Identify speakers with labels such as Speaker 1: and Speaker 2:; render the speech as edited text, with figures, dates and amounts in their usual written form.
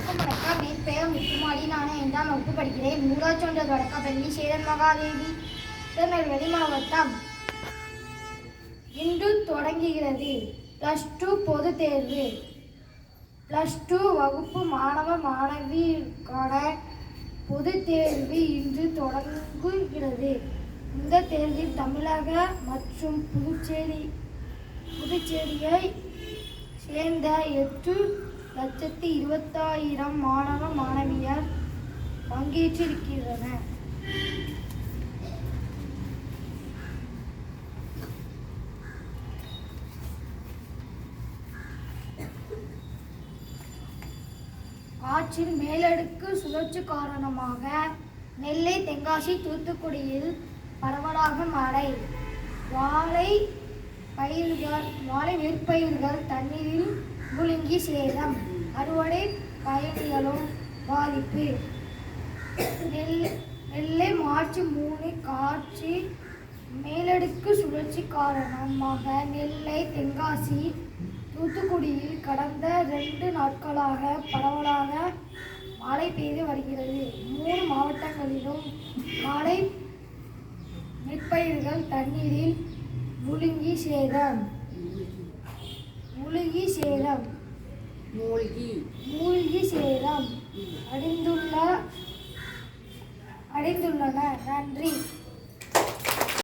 Speaker 1: வணக்கம். என் பெயர் முத்துமாரி. நான் 5ஆம் வகுப்பு படிக்கிறேன். ஊராட்சி ஒன்றிய தொடக்கப்பள்ளி சேரன் மகாதேவி, திருநெல்வேலி மாவட்டம். இன்று தொடங்குகிறது +2 பொதுத் தேர்வு. +2 வகுப்பு மாணவ மாணவியருக்கான பொதுத் தேர்வு இன்று தொடங்குகிறது. இந்த தேர்வில் தமிழக மற்றும் புதுச்சேரியை சேர்ந்த 8,20,000 மாணவ மாணவியர் பங்கேற்றிருக்கின்றனர். காற்றின் மேலடுக்கு சுழற்சி காரணமாக நெல்லை, தென்காசி, தூத்துக்குடியில் பரவலாக மழை. வாழை நெற்பயிர்கள் தண்ணீரில் மூழ்கி சேதம். அறுவடை பயணிகளும் பாதிப்பு. நெல்லை மார்ச் 3 காற்றின் மேலடுக்கு சுழற்சி காரணமாக நெல்லை, தென்காசி, தூத்துக்குடியில் கடந்த 2 நாட்களாக பரவலாக மழை பெய்து வருகிறது. 3 மாவட்டங்களிலும் வாழை நெற்பயிர்கள் தண்ணீரில் மூழ்கி சேதம். அடைந்துள்ளன. நன்றி.